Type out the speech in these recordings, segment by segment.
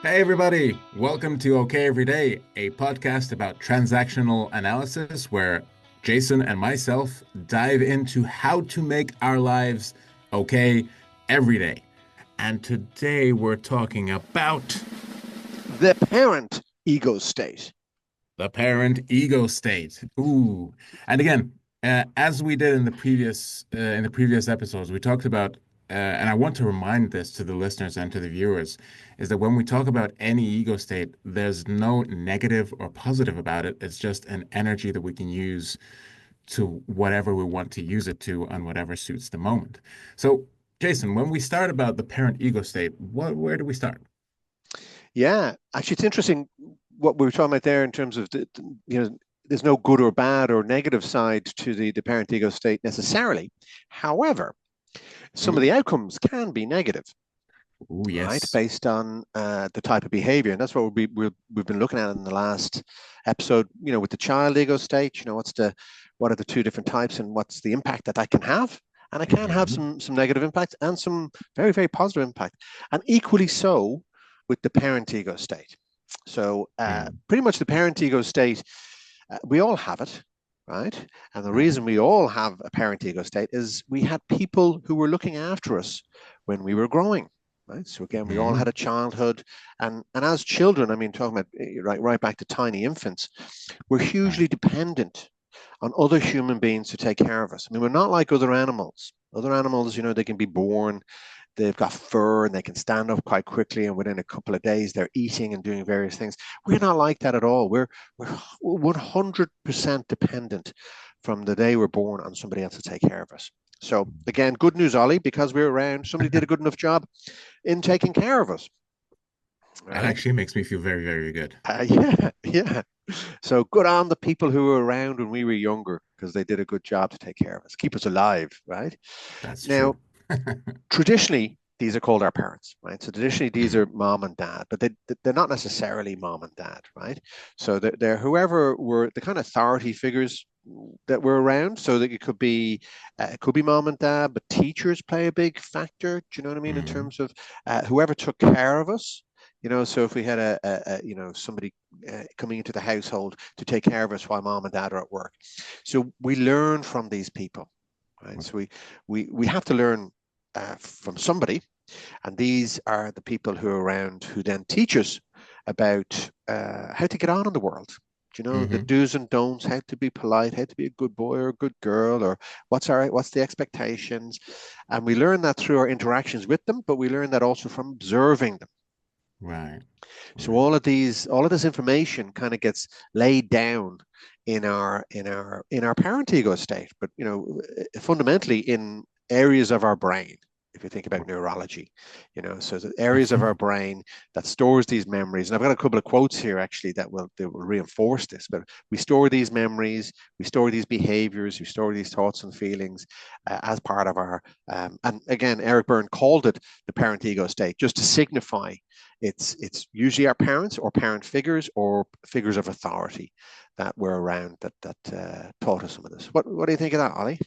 Hey everybody, welcome to Everyday, a podcast about transactional analysis where Jason and myself dive into how to make our lives okay every day. And today we're talking about The parent ego state. the parent ego state. Ooh. And again, as we did in the previous episodes, we talked about and I want to remind this to the listeners and to the viewers, is that when we talk about any ego state, there's no negative or positive about it. It's just an energy that we can use to whatever we want to use it to on whatever suits the moment. So, Jason, when we start about the parent ego state, where do we start? Yeah, actually, it's interesting what we were talking about there in terms of there's no good or bad or negative side to the parent ego state necessarily. However, some of Ooh, the outcomes can be negative, ooh, right, yes. based on the type of behavior, and that's what we've been looking at in the last episode. With the child ego state, what are the two different types, and what's the impact that can have. And it can have Hmm. some negative impact and some very, very positive impact, and equally so with the parent ego state. So, Mm. pretty much the parent ego state, we all have it, right? And the reason Hmm. we all have a parent ego state is we had people who were looking after us when we were growing. Right. So again, we all had Hmm. a childhood, and as children, I mean, talking about right back to tiny infants, we're Right. hugely dependent on other human beings to take care of us. I mean, we're not like other animals. Other animals, they can be born, they've got fur, and they can stand up quite quickly, and within a couple of days they're eating and doing various things. We're not like that at all. We're 100% dependent from the day we're born on somebody else to take care of us. So again, good news, Ollie, because we're around, somebody did a good enough job in taking care of us, That right? actually makes me feel very, very good. Yeah, yeah. So good on the people who were around when we were younger because they did a good job to take care of us, keep us alive, right? That's Now, true. traditionally, these are called our parents, right? So traditionally, these Mhm. are mom and dad, but they're not necessarily mom and dad, right? So they're whoever were the kind of authority figures that were around. So that it could be mom and dad, but teachers play a big factor. Do you know what I mean? In Mhm. terms of whoever took care of us. So if we had somebody coming into the household to take care of us while mom and dad are at work, so we learn from these people, right? So we have to learn from somebody, and these are the people who are around who then teach us about how to get on in the world. The Mhm. do's and don'ts, how to be polite, how to be a good boy or a good girl, or what's the expectations, and we learn that through our interactions with them, but we learn that also from observing them. Right. So Right. all of this information kind of gets laid down in our parent ego state, but fundamentally in areas of our brain. If you think about neurology, so the areas of our brain that stores these memories, and I've got a couple of quotes here actually that will reinforce this. But we store these memories, we store these behaviors, we store these thoughts and feelings as part of our. And again, Eric Byrne called it the parent ego state, just to signify it's usually our parents or parent figures or figures of authority that were around that taught us some of this. What do you think of that, Ollie?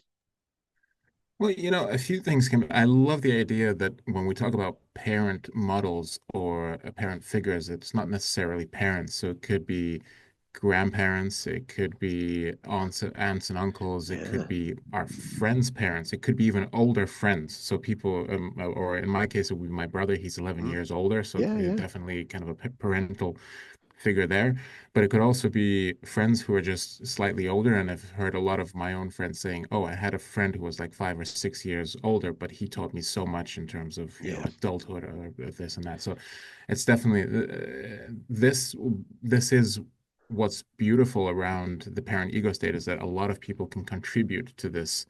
Well, a few things can. I love the idea that when we talk about parent models or parent figures, it's not necessarily parents. So it could be grandparents, it could be aunts and uncles, it could Yeah. be our friends' parents, it could be even older friends. So people, or in my case, it would be my brother. He's 11 Mm. years older, so Yeah, yeah. definitely kind of a parental figure there. But it could also be friends who are just slightly older. And I've heard a lot of my own friends saying, "Oh, I had a friend who was like 5 or 6 years older, but he taught me so much in terms of, Yeah. adulthood or this and that." So it's definitely this is what's beautiful around the parent ego state is that a lot of people can contribute to this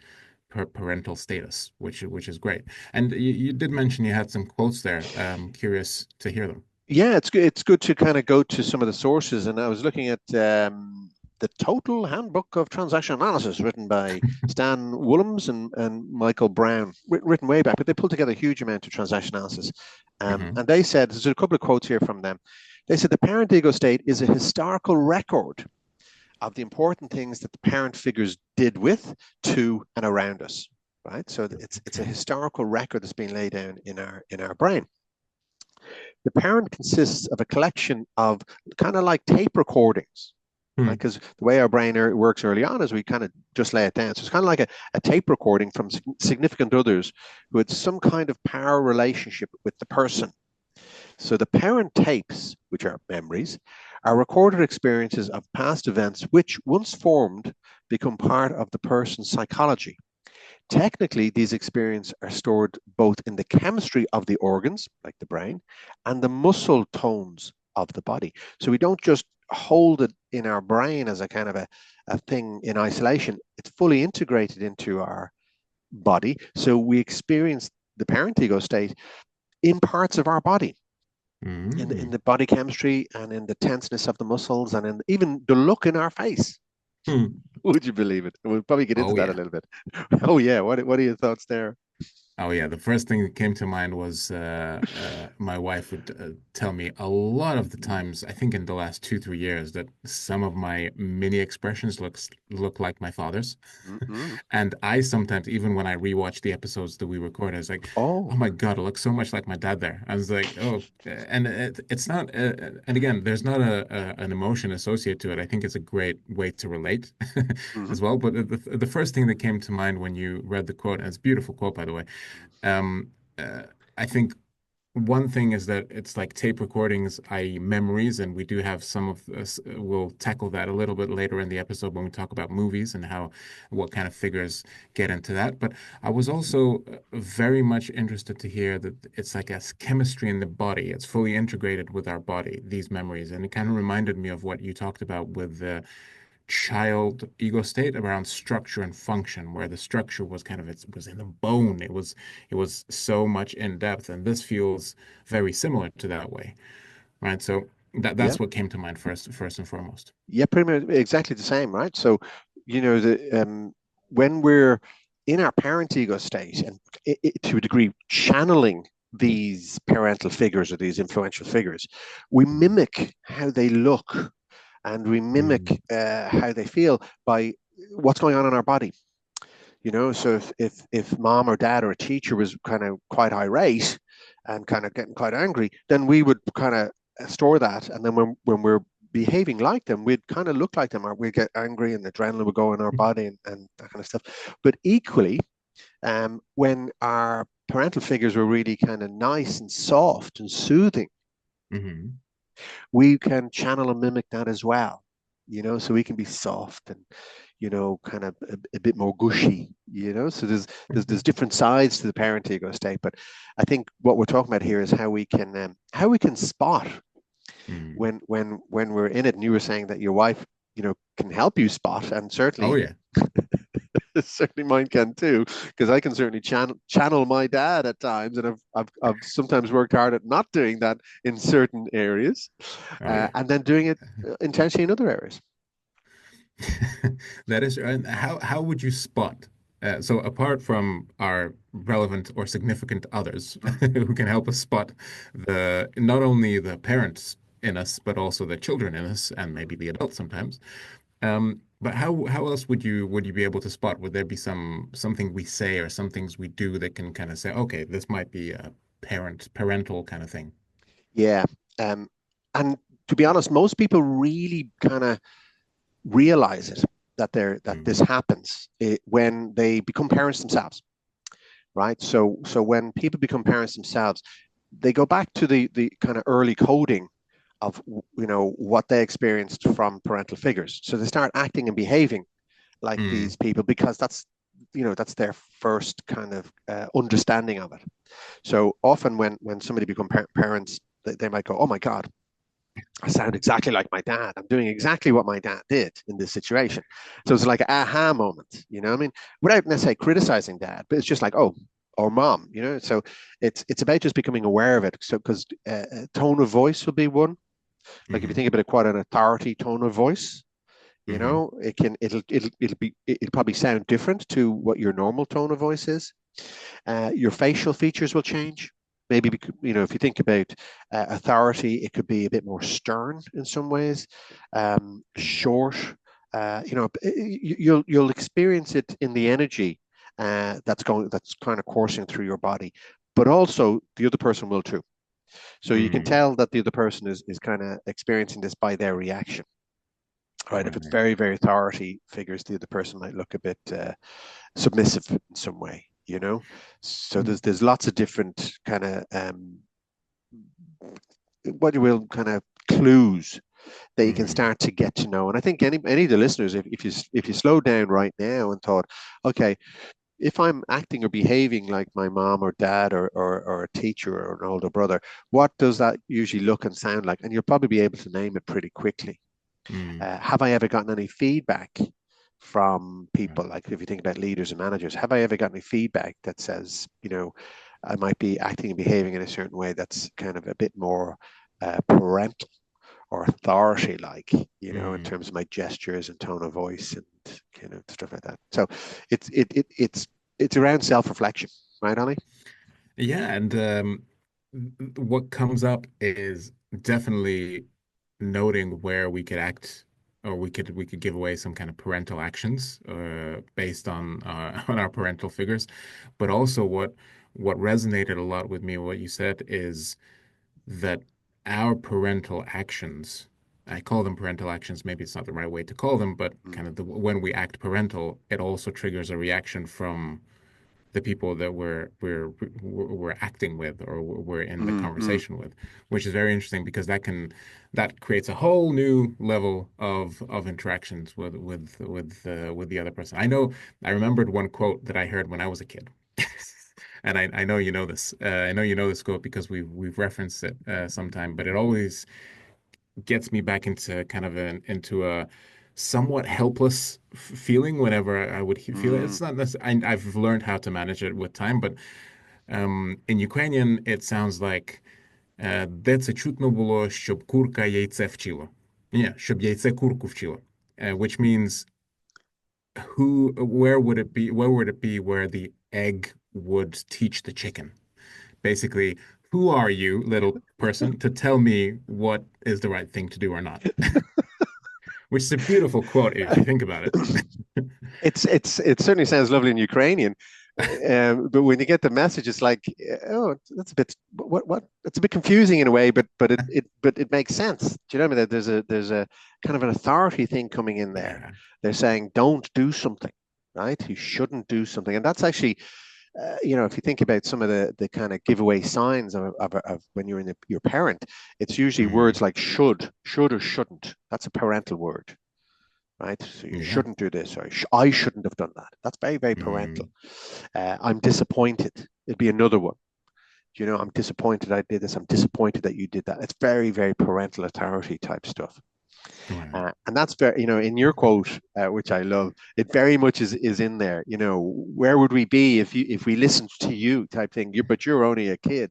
parental status, which is great. And you did mention you had some quotes there. Curious to hear them. Yeah, it's good to kind of go to some of the sources. And I was looking at the Total Handbook of Transaction Analysis, written by Stan Willems and Michael Brown, written way back, but they pulled together a huge amount of transaction analysis. Hmm. And they said, there's a couple of quotes here from them. They said the parent ego state is a historical record of the important things that the parent figures did with, to, and around us. Right. So it's a Okay. historical record that's been laid down in our brain. The parent consists of a collection of kind of like tape recordings, right? Hmm. Because the way our brain works early on is we kind of just lay it down. So it's kind of like a tape recording from significant others who had some kind of power relationship with the person. So the parent tapes, which are memories, are recorded experiences of past events which, once formed, become part of the person's psychology. Technically, these experiences are stored both in the chemistry of the organs, like the brain, and the muscle tones of the body. So we don't just hold it in our brain as a kind of a thing in isolation. It's fully integrated into our body. So we experience the parent ego state in parts of our body, in Hmm. the body chemistry and in the tenseness of the muscles and in even the look in our face. Hmm. Would you believe it? We'll probably get into Oh that a yeah. little bit. Oh yeah, what are your thoughts there? Oh yeah, the first thing that came to mind was my wife would tell me a lot of the times, I think in the last 2, 3 years, that some of my mini expressions look like my father's, Mm-hmm. and I sometimes, even when I rewatch the episodes that we record, I was like, oh Oh, my God, it looks so much like my dad there. I was like, oh, and it's not, and again, there's not an emotion associated to it. I think it's a great way to relate mm-hmm. as well. But the first thing that came to mind when you read the quote, and it's a beautiful quote, by the way. Um, I think one thing is that it's like tape recordings, i.e., memories, and we do have some of us. We'll tackle that a little bit later in the episode when we talk about movies and how what kind of figures get into that. But I was also very much interested to hear that it's like a chemistry in the body. It's fully integrated with our body, these memories, and it kind of reminded me of what you talked about with the child ego state around structure and function, where the structure was kind of it was in the bone. It was so much in depth, and this feels very similar to that way, right? So Yeah, that's what came to mind first and foremost. yeah, pretty much exactly the same, right? So, when we're in our parent ego state and to a degree channeling these parental figures or these influential figures, we mimic how they look and we Mm, mimic how they feel by what's going on in our body. So if mom or dad or a teacher was kind of quite irate and kind of getting quite angry, then we would kind of store that, and then when we're behaving like them, we'd kind of look like them, or we'd get angry and adrenaline would go in our body and that kind of stuff. But equally, when our parental figures were really kind of nice and soft and soothing, mm, we can channel and mimic that as well. So we can be soft and kind of a bit more gushy. So there's different sides to the parent ego state, but I think what we're talking about here is how we can spot mm. when we're in it. And you were saying that your wife, can help you spot, and Oh certainly yeah. certainly mine can too, because I can certainly channel my dad at times, and I've sometimes worked hard at not doing that in certain areas, Oh yeah. and then doing it intentionally in other areas. That is, and how would you spot? So apart from our relevant or significant others Mm. who can help us spot the not only the parents in us, but also the children in us, and maybe the adults sometimes. But how else would you be able to spot? Would there be something we say or some things we do that can kind of say, okay, this might be a parental kind of thing? Yeah. Um, and to be honest, most people really kind of realize it that this Mm, happens when they become parents themselves, right? So when people become parents themselves, they go back to the kind of early coding of what they experienced from parental figures. So they start acting and behaving like mm, these people because that's their first kind of understanding of it. So often when somebody become parents, they might go, "Oh my God, I sound exactly like my dad. I'm doing exactly what my dad did in this situation." So it's like an aha moment, I mean, without necessarily criticizing dad, but it's just like, oh, or mom, So it's about just becoming aware of it. So because tone of voice will be one. Like if you mm, think about it, quite an authority tone of voice, mm, it'll probably sound different to what your normal tone of voice is. Your facial features will change. Maybe if you think about authority, it could be a bit more stern in some ways, mm, short. You'll experience it in the energy that's kind of coursing through your body, but also the other person will too. So you can Mm. tell that the other person is kind of experiencing this by their reaction, right? If it's Right. very, very authority figures, the other person might look a bit submissive in some way, you know? So there's lots of different kind of what you will kind of clues that you can Mm. start to get to know. And I think any of the listeners, if you slow down right now and thought, okay, if I'm acting or behaving like my mom or dad or a teacher or an older brother, what does that usually look and sound like? And you'll probably be able to name it pretty quickly. Mm. Have I ever gotten any feedback from Right. people? Like if you think about leaders and managers, have I ever gotten any feedback that says, I might be acting and behaving in a certain way that's kind of a bit more parental or authority like, in Mm. terms of my gestures and tone of voice and stuff like that. So it's around self-reflection, right, Ollie? Yeah, and what comes up is definitely noting where we could act or we could give away some kind of parental actions based on on our parental figures. But also what resonated a lot with me, what you said, is that our parental actions, I call them parental actions, maybe it's not the right way to call them, but Mm. kind of when we act parental, it also triggers a reaction from the people that we're acting with or we're in the Mm-hmm. conversation with, which is very interesting because that creates a whole new level of interactions with the other person. I remembered one quote that I heard when I was a kid. And I know you know this. I know you know this quote because we've referenced it sometime, but it always gets me back into kind of into a somewhat helpless feeling whenever I would feel it. Mm. It's not necessarily, I've learned how to manage it with time, but in Ukrainian it sounds like де це чутно було, щоб курка яйце вчила. Ні, щоб яйце курку вчило. Which means where would it be where the egg would teach the chicken? Basically, who are you, little person, to tell me what is the right thing to do or not? Which is a beautiful quote if you think about it. It certainly sounds lovely in Ukrainian, but when you get the message, it's like, oh, that's a bit what it's a bit confusing in a way, but it makes sense. Do you know what I mean? There's a kind of an authority thing coming in there. Yeah. They're saying don't do something, right? You shouldn't do something, and that's actually, if you think about some of the kind of giveaway signs of when you're in your parent, it's usually Mm, words like should or shouldn't. That's a parental word, right? So you yeah. shouldn't do this, or I shouldn't have done that. That's very, very parental. Mm, I'm disappointed. It'd be another one. I'm disappointed I did this. I'm disappointed that you did that. It's very, very parental authority type stuff. right. And that's very, in your quote, which I love, it very much is in there. Where would we be if we listened to you type thing? But you're only a kid.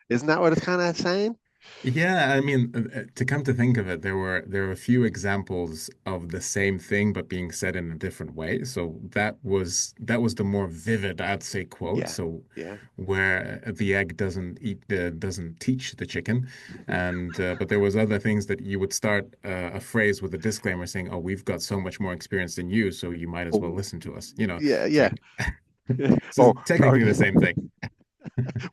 Isn't that what it's kind of saying? Yeah, I mean, to come to think of it, there were a few examples of the same thing but being said in a different way. So that was the more vivid, I'd say, quote. Yeah, So yeah. where the egg doesn't teach the chicken, and but there was other things that you would start a phrase with a disclaimer saying, "Oh, we've got so much more experience than you, so you might as well Oh, listen to us." yeah, It's yeah. like so or, it's or technically the same thing.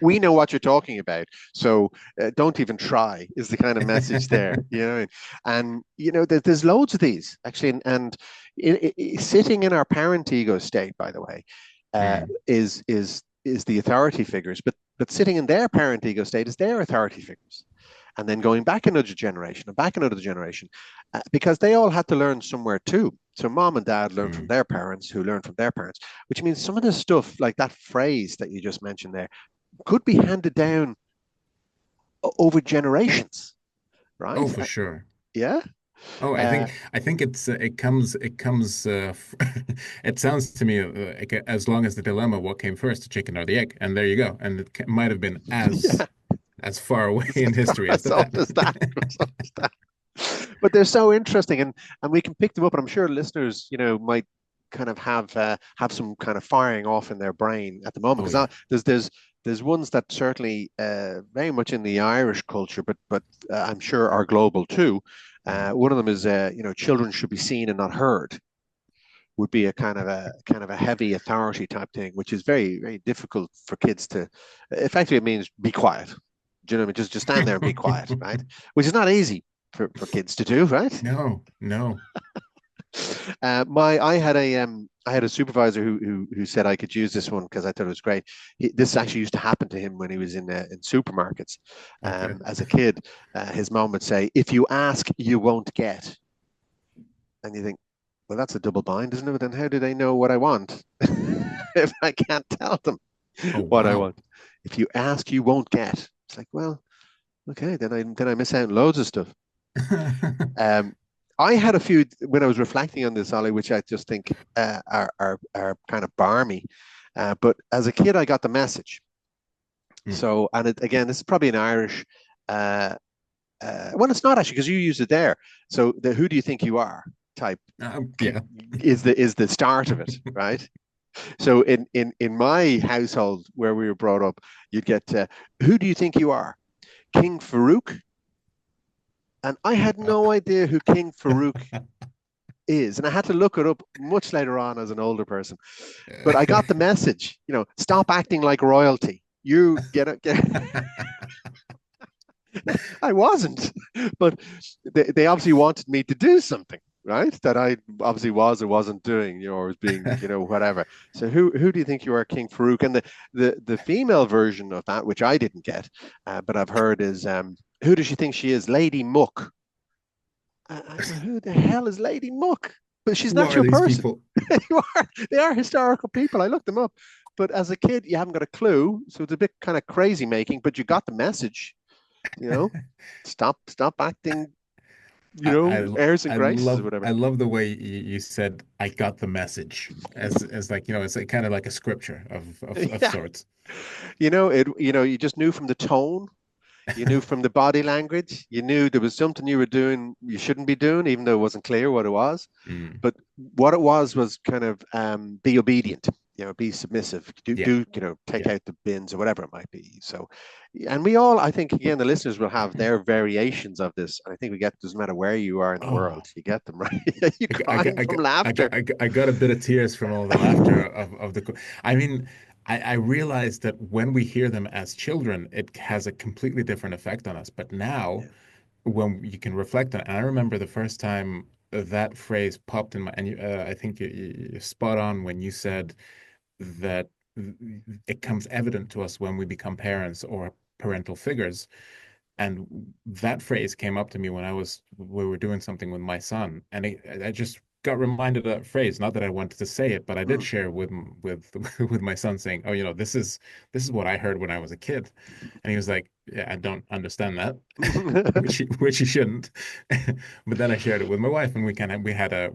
we know what you're talking about, so don't even try is the kind of message there. And there's loads of these actually, and sitting in our parent ego state, by the way, Mm, is the authority figures, but sitting in their parent ego state is their authority figures, and then going back another generation and back another generation, because they all had to learn somewhere too. So mom and dad learned from mm. their parents, who learned from their parents, which means some of this stuff, like that phrase that you just mentioned there, could be handed down over generations, Oh, right? for sure. Yeah. Oh, I Uh, think I think it comes it sounds to me like as long as the dilemma, what came first, the chicken or the egg? And there you go. And it might have been yeah, as far away as in history as as old that. as that. As old as that. But they're so interesting, and we can pick them up. And I'm sure listeners, might kind of have some kind of firing off in their brain at the moment, Oh because yeah. there's ones that certainly very much in the Irish culture, but I'm sure are global too. Mm, One of them is children should be seen and not heard, would be a kind of a heavy authority type thing, which is very, very difficult for kids to. Effectively, it means be quiet, Do you know what I mean? Just stand there and be quiet, right? Which is not easy for kids to do, right? No, no. I had a supervisor who said I could use this one because I thought it was great. This actually used to happen to him when he was in supermarkets Okay. as a kid. His mom would say, "If you ask, you won't get," and you think, well, that's a double bind, isn't it? Then how do they know what I want if I can't tell them Oh, what I wow. want? If you ask, you won't get. It's like, well, okay, then I miss out on loads of stuff. Um, I had a few when I was reflecting on this, Ollie, which I just think are kind of barmy. But as a kid, I got the message. Mm. So, and again, this is probably an Irish. Uh, well, it's not actually because you use it there. So the "Who do you think you are?" type Yeah. is the start of it, right? So in my household where we were brought up, you'd get "Who do you think you are?" King Farouk, and I had Uh, no idea who King Farouk is. And I had to look it up much later on as an older person. But I got the message, stop acting like royalty. You get it. I wasn't, but they obviously wanted me to do something, right? That I obviously was or wasn't doing, or was being, whatever. So who do you think you are, King Farouk? And the female version of that, which I didn't get, but I've heard is who does she think she is, Lady Muck? I go, who the hell is Lady Muck? But she's Who not are your these person. people? They are historical people. I looked them up. But as a kid, you haven't got a clue. So it's a bit kind of crazy making, but you got the message, you know, stop acting, I, I airs and I graces or love whatever. I love the way you said I got the message as like it's like kind of like a scripture of Yeah. sorts. You just knew from the tone. You knew from the body language. You knew there was something you were doing you shouldn't be doing, even though it wasn't clear what it was. Mm. But what it was kind of be obedient, be submissive, Yeah, take yeah. out the bins or whatever it might be. So, and we all, I think, again, the listeners will have their variations of this. And I think we get, doesn't matter where you are in the world, Oh, you get them, right? You I got crying I from got I got laughter. I got a bit of tears from all the laughter of the. I mean, I realized that when we hear them as children, it has a completely different effect on us. But now, Yeah. when you can reflect on it, and I remember the first time that phrase popped in my, and I think you're spot on when you said that it comes evident to us when we become parents or parental figures. And that phrase came up to me when we were doing something with my son, and I just got reminded of that phrase. Not that I wanted to say it, but I did Mm. share with with my son, saying, "Oh, this is what I heard when I was a kid," and he was like, "Yeah, I don't understand that," which he shouldn't. But then I shared it with my wife, and we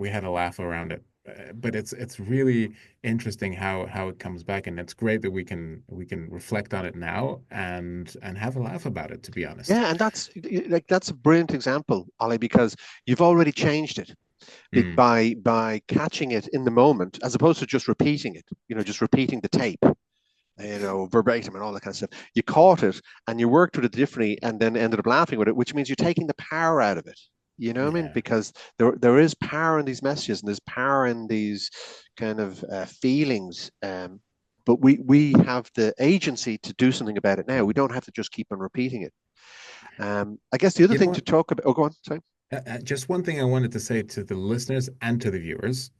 had a laugh around it. But it's really interesting how it comes back, and it's great that we can reflect on it now and have a laugh about it, to be honest. Yeah, and that's a brilliant example, Ollie, because you've already changed it Mm, by catching it in the moment, as opposed to just repeating it. Just repeating the tape, verbatim and all that kind of stuff. You caught it and you worked with it differently and then ended up laughing with it, which means you're taking the power out of it. You know what I mean? yeah. Because there is power in these messages and there's power in these kind of feelings. But we have the agency to do something about it now. We don't have to just keep on repeating it. I guess the other You know thing to what? talk about. Oh, go on. Sorry. Just one thing I wanted to say to the listeners and to the viewers.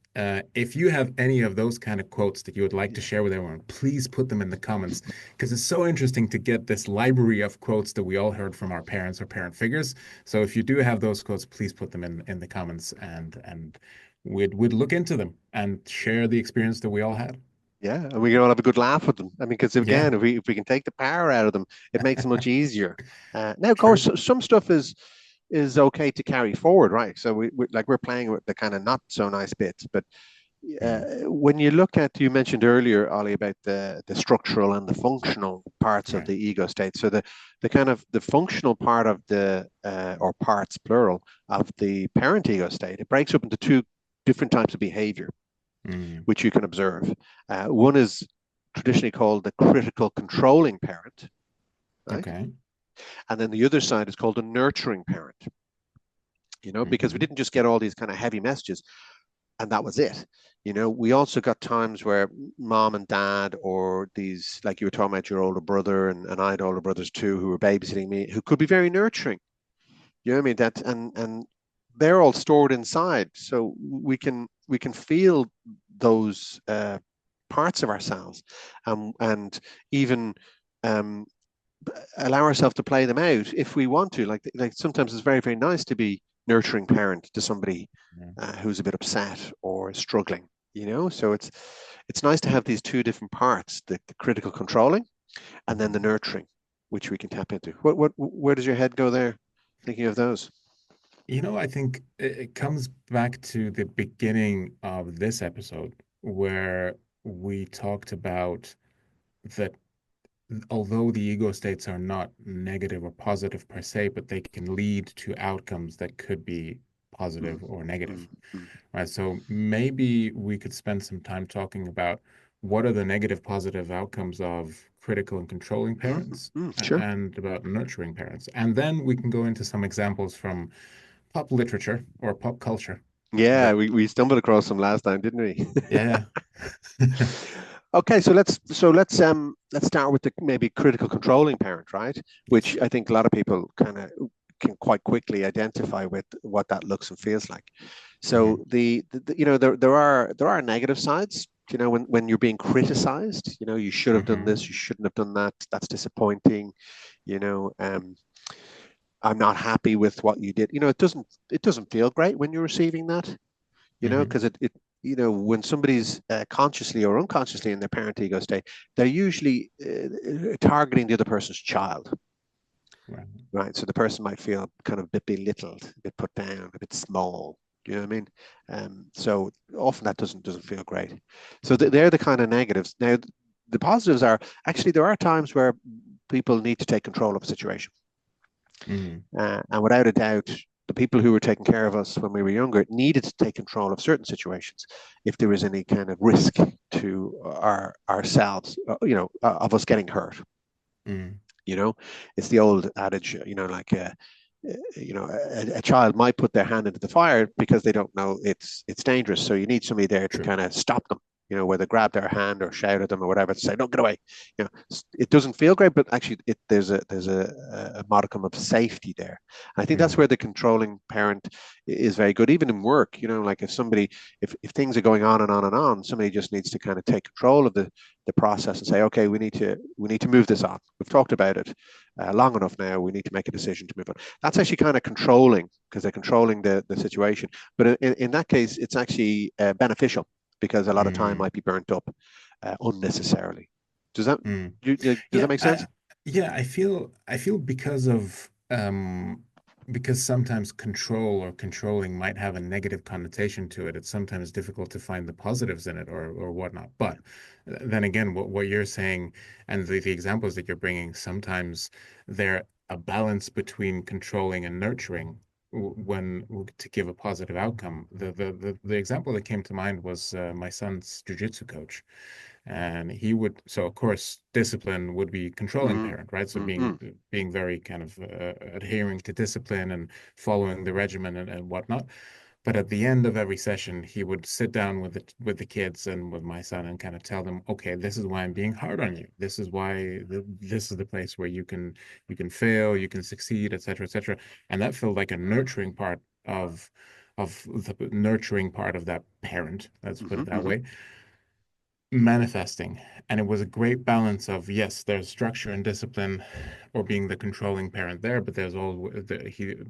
If you have any of those kind of quotes that you would like to Yeah. share with everyone, please put them in the comments because it's so interesting to get this library of quotes that we all heard from our parents or parent figures. So if you do have those quotes, please put them in the comments and we'd look into them and share the experience that we all had. Yeah, and we can all have a good laugh with them. I mean, because Yeah, again, if we can take the power out of them, it makes it much easier. Now, of course, true. some stuff is okay to carry forward, right? So we're playing with the kind of not so nice bits, but Mm, when you look at, you mentioned earlier, Ollie, about the structural and the functional parts of right. the ego state. So the kind of the functional part of the or parts plural of the parent ego state, it breaks up into two different types of behavior Mm, which you can observe. One is traditionally called the critical controlling parent, right? okay. And then the other side is called a nurturing parent, because we Hmm. didn't just get all these kind of heavy messages. and that was it. We also got times where mom and dad, or these, like you were talking about your older brother, and I had older brothers too who were babysitting me, who could be very nurturing. You know what I mean? That and they're all stored inside, so we can feel those parts of ourselves, and even um, allow ourselves to play them out if we want to. Like sometimes it's very, very nice to be nurturing parent to somebody Yeah. who's a bit upset or struggling. So it's nice to have these two different parts: the critical controlling, and then the Mhm. nurturing, which we can tap into. Where does your head go there, thinking of those? I think it comes back to the beginning of this episode where we talked about that although the ego states are not negative or positive per se, but they can lead to outcomes that could be Mm, positive or negative, mm, mm, right? So maybe we could spend some time talking about what are the negative positive outcomes of critical and controlling parents sure. and about nurturing parents. And then we can go into some examples from pop literature or pop culture Yeah, that, we stumbled across them last time, didn't we? yeah. Okay, so let's start with the maybe critical controlling parent, right? Which Yes. I think a lot of people kind of can quite quickly identify with what that looks and feels like. Hmm. So there are negative sides. When you're being criticized, you should have done Hmm. this, you shouldn't have done that. That's disappointing. You know, um, I'm not happy with what you did. It doesn't feel great when you're receiving that. Hmm. Because when somebody's consciously or unconsciously in their parent ego state, they're usually targeting the other person's child, Right. right? So the person might feel kind of a bit belittled, a bit put down, a bit small. Do you know what I mean? So often that doesn't feel great. So they're the kind of negatives. Now, the positives are actually there are times where people need to take control of a situation. Hmm. And without a doubt, the people who were taking care of us when we were younger needed to take control of certain situations if there was any kind of risk to ourselves, of us getting hurt. Hmm. You know, it's the old adage, like a child might put their hand into the fire because they don't know it's dangerous. So you need somebody there to True. kind of stop them. Whether grab their hand or shout at them or whatever to say, "Don't get away." It doesn't feel great, but actually, there's a modicum of safety there. And I think that's Hmm. where the controlling parent is very good, even in work. Like if things are going on and on and on, somebody just needs to kind of take control of the process and say, "Okay, we need to move this on. We've talked about it long enough now. We need to make a decision to move on." That's actually kind of controlling because they're controlling the situation. But in that case, it's actually beneficial because a lot of time Hmm. might be burnt up unnecessarily. Does that Mm. does that Yeah, make sense? I feel because sometimes control or controlling might have a negative connotation to it. It's sometimes difficult to find the positives in it or whatnot. But then again, what you're saying and the examples that you're bringing, sometimes they're a balance between controlling and nurturing when to give a positive outcome. The example that came to mind was my son's jujitsu coach. And he would, so of course, discipline would be controlling Mm, parent, right? So mm, being mm. being very kind of adhering to discipline and following the regimen and whatnot. But at the end of every session, he would sit down with the kids and with my son and kind of tell them, okay, this is why I'm being hard on you. This is why this is the place where you can fail, you can succeed, et cetera, et cetera. And that felt like a nurturing part of the nurturing part of that parent, let's put Hmm, it that hmm. way, manifesting. And it was a great balance of, yes, there's structure and discipline or being the controlling parent there, but there's all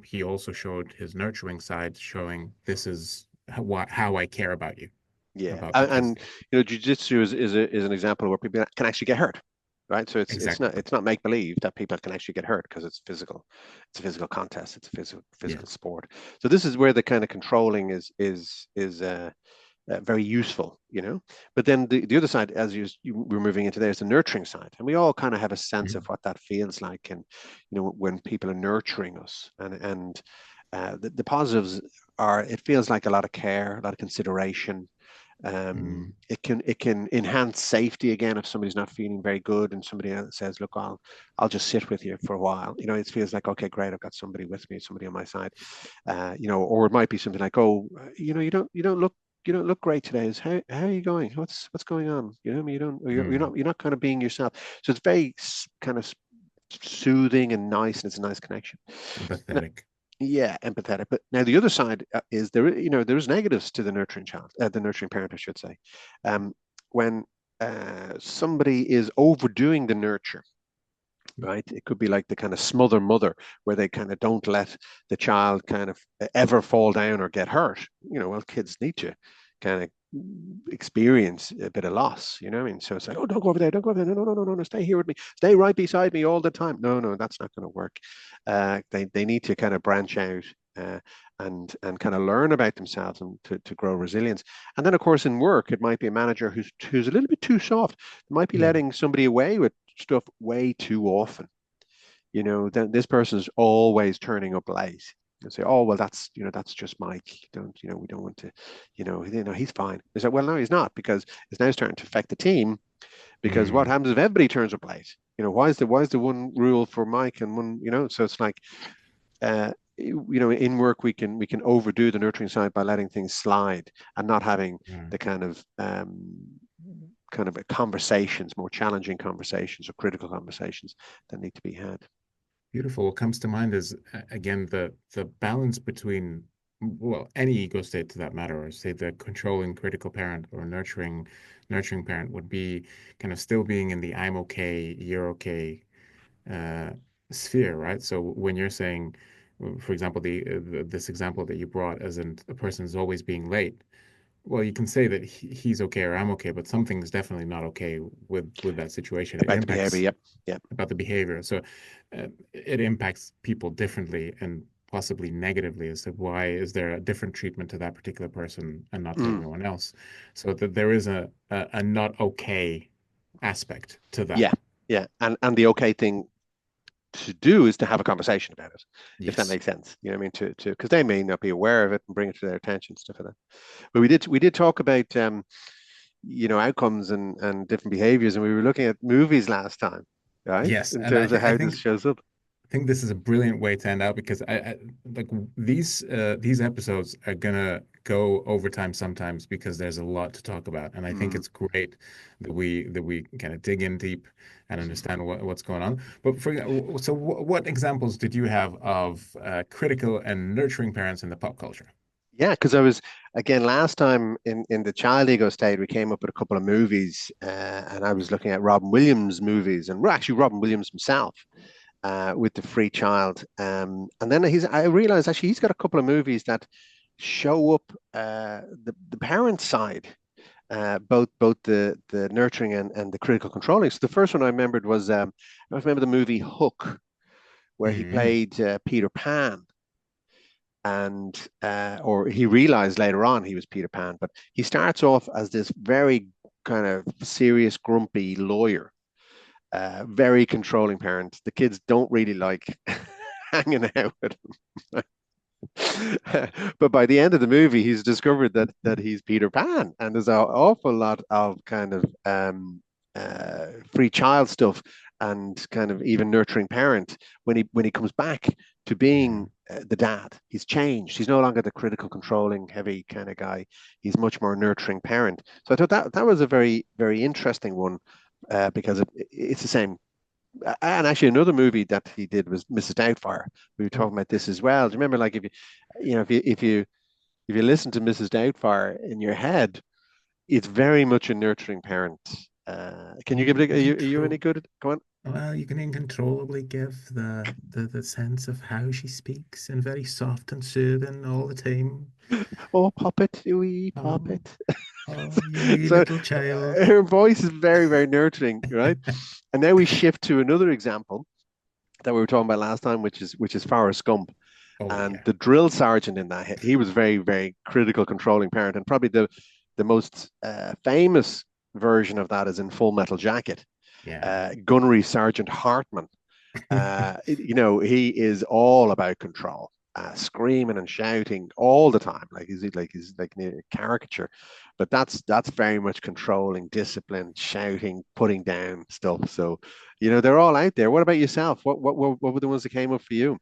he also showed his nurturing side, showing this is how I care about you, Yeah, about and, because and jujitsu is an example where people can actually get hurt, right? So it's exactly. it's not make believe that people can actually get hurt because it's physical. It's a physical contest. It's a Yeah. physical sport. So this is where the kind of controlling is very useful. But then the other side, as you were moving into there, is the nurturing side, and we all kind of have a sense of Mhm. what that feels like, and when people are nurturing us, and the positives are it feels like a lot of care, a lot of consideration. Mhm. It can enhance safety again if somebody's not feeling very good and somebody else says, "Look, I'll just sit with you for a while." It feels like, okay, great, I've got somebody with me, somebody on my side. Or it might be something like, "Oh, you don't look you don't look great today. Is how are you going? What's going on? You know, what I mean, Mm. you're not kind of being yourself. So it's very kind of soothing and nice, and it's a nice connection. N- Empathetic. Yeah, empathetic. But now the other side is there's negatives to the nurturing child, the nurturing parent, I should say. When somebody is overdoing the nurture, right? It could be like the kind of smother mother where they kind of don't let the child kind of ever fall down or get hurt. Well, kids need to kind of experience a bit of loss, you know what I mean? So it's like, oh, don't go over there, don't go over there. No, no, no, no, no, no, stay here with me. Stay right beside me all the time. No, no, that's not going to work. They need to kind of branch out uh, and kind of learn about themselves and to grow resilience. And then, of course, in work, it might be a manager who's a little bit too soft. They might be Mm. letting somebody away with stuff way too often. Then this person's always turning up late. And say, oh well, that's just Mike. Don't we don't want to, he's fine. They say, well, no, he's not, because it's now starting to affect the team. Because what Mm. happens if everybody turns up late? Why is the one rule for Mike and one? So it's like, in work we can overdo the nurturing side by letting things slide and not having Mm. the kind of conversations, more challenging conversations or critical conversations that need to be had. Beautiful. What comes to mind is again the balance between, well, any ego state to that matter, or say the controlling critical parent or nurturing parent would be kind of still being in the I'm okay, you're okay uh, sphere, right? So when you're saying, for example, this example that you brought, as in a person is always being late, well, you can say that he's okay or I'm okay, but something's definitely not okay with that situation. It About the behavior. impacts Yep. Yep. about the behavior. So it impacts people differently and possibly negatively as to why is there a different treatment to that particular person and not to Mm. everyone else. So that there is a not okay aspect to Yeah. that. Yeah. And the okay thing to do is to have a conversation about it, if that Yes. makes sense. You know what I mean? To because they may not be aware of it and bring it to their attention, stuff like that. But we did talk about outcomes and different behaviors, and we were looking at movies last time, right? Yes, In and I terms of think I how this think shows up. I think this is a brilliant way to end out because I like these episodes are gonna go overtime sometimes because there's a lot to talk about, and I think Mm. it's great that we kind of dig in deep and understand what's going on. But so what examples did you have of critical and nurturing parents in the pop culture? Yeah, because I was again last time in the child ego state, we came up with a couple of movies, and I was looking at Robin Williams movies, and actually Robin Williams himself, with the free child. And then I realized actually he's got a couple of movies that show up the parent side, both the nurturing and the critical controlling. So the first one I remembered was I remember the movie Hook, where he Mm, played Peter Pan, and or he realized later on he was Peter Pan, but he starts off as this very kind of serious, grumpy lawyer, very controlling parent. The kids don't really like hanging out with him. But by the end of the movie, he's discovered that he's Peter Pan, and there's an awful lot of kind of free child stuff and kind of even nurturing parent when he comes back to being mm. the dad. He's changed. He's no longer the critical, controlling, heavy kind of guy. He's much more nurturing parent. So I thought that was a very very interesting one, because it's the same. And actually, another movie that he did was Mrs. Doubtfire. We were Oh, talking about this as well. Do you remember, like, if you listen to Mrs. Doubtfire in your head, it's very much a nurturing parent. Can you give you it? can Are you any control. good at? Come on. Well, you can incontrollably give the sense of how she speaks and very soft and soothing all the time. Oh, puppet, wee Oh, puppet. oh, you wee So little child. her voice is very, very nurturing, right? And now we shift to another example that we were talking about last time, which is Forrest Gump. Oh And yeah. the drill sergeant in that, he was very, very critical, controlling parent. And probably the most famous version of that is in Full Metal Jacket. Yeah. Gunnery Sergeant Hartman. He is all about control, screaming and shouting all the time, like a caricature. But that's very much controlling, discipline, shouting, putting down stuff. So, they're all out there. What about yourself? What were the ones that came up for you?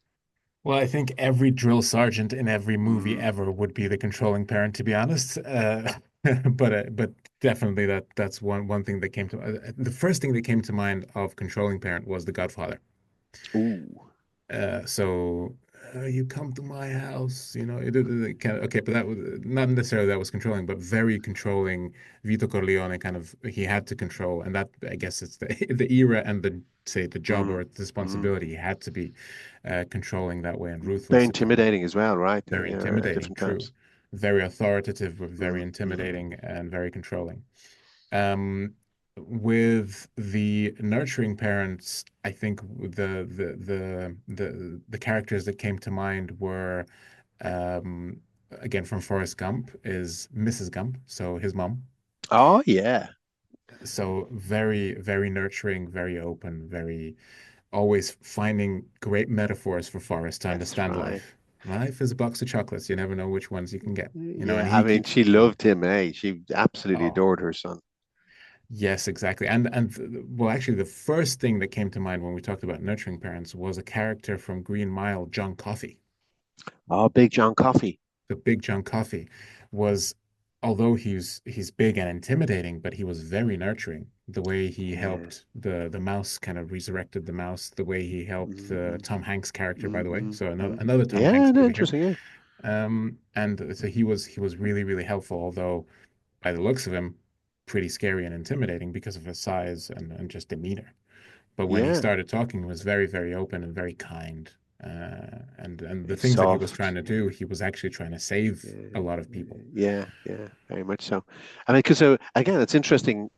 Well, I think every drill sergeant in every movie Mm. ever would be the controlling parent, to be honest. But definitely that's one thing that came to the first thing that came to mind of controlling parent was The Godfather. Ooh. You come to my house, okay, but that was not necessarily that was controlling, but very controlling. Vito Corleone kind of he had to control, and that I guess it's the the era and the say the job Mm. or the Mm. responsibility he had to be controlling that way and Very ruthless, if you will. intimidating as well, right? Very Yeah, at intimidating, different true. times. Very authoritative, but very Mm. Mm. intimidating and very controlling. Um, with the nurturing parents, I think the characters that came to mind were um, again from Forrest Gump is Mrs. Gump, so his mom. Oh yeah, So very, very nurturing, very open, very always finding great metaphors for Forrest to that's understand right. life. Life is a box of chocolates. You never know which ones you can get, Yeah, and I mean, she he loved him, eh? She absolutely oh, adored her son. yes, exactly. Well, actually, the first thing that came to mind when we talked about nurturing parents was a character from Green Mile, John Coffey. Oh, Big John Coffey. The big John Coffey was, although he's big and intimidating, but he was very nurturing. The way he Yeah. helped the mouse, kind of resurrected the mouse. The way he helped the Mm-hmm. Tom Hanks character, by the way. Mm-hmm. So Mm-hmm. another Tom Yeah, Hanks no, movie here. interesting. Yeah. And so he was really really helpful, although by the looks of him, pretty scary and intimidating because of his size and just demeanor. But when he Yeah. started talking, he was very, very open and very kind. And the Very things that he was trying soft. to Yeah. do, he was actually trying to save Yeah, a lot of people. yeah, yeah, very much so. I mean, because again, it's interesting.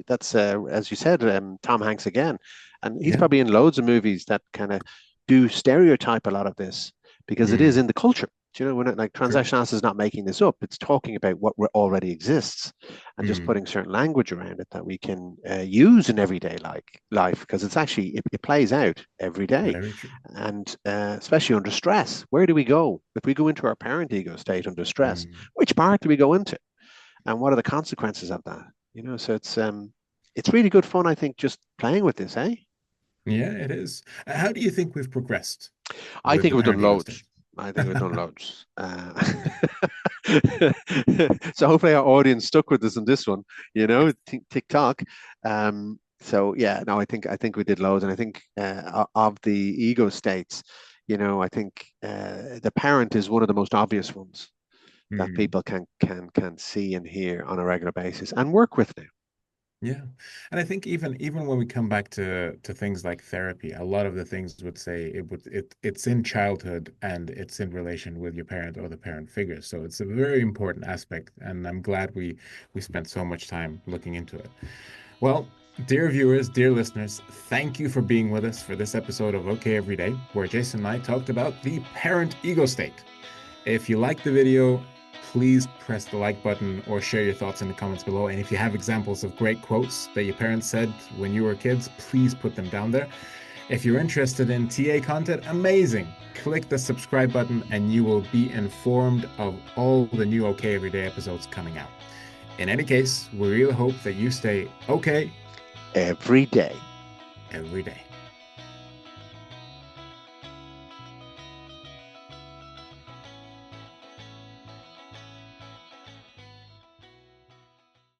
That's as you said, Tom Hanks again, and he's Yeah. probably in loads of movies that kind of do stereotype a lot of this because it is Mm, in the culture. Do you know, when it, like true. transactional is not making this up; it's talking about what already exists and just Mm, putting certain language around it that we can use in everyday life because it's actually it plays out every day very true. and especially under stress. Where do we go if we go into our parent ego state under stress? Mm. Which part do we go into, and what are the consequences of that? So it's really good fun. I think just playing with this, eh? Yeah, it is. How do you think we've progressed I with think the we've done parent ego loads. state? I think we've done loads. So hopefully our audience stuck with us on this one. TikTok. So yeah, no, I think we did loads, and I think of the ego states, I think the parent is one of the most obvious ones that Mm. people can see and hear on a regular basis and work with now. Yeah. And I think even when we come back to things like therapy, a lot of the things would say it's in childhood and it's in relation with your parent or the parent figure. So it's a very important aspect, and I'm glad we spent so much time looking into it. Well, dear viewers, dear listeners, thank you for being with us for this episode of OK Everyday, where Jason and I talked about the parent ego state. If you like the video, please press the like button or share your thoughts in the comments below. And if you have examples of great quotes that your parents said when you were kids, please put them down there. If you're interested in TA content, amazing. Click the subscribe button and you will be informed of all the new OK Everyday episodes coming out. In any case, we really hope that you stay okay Every day. every day.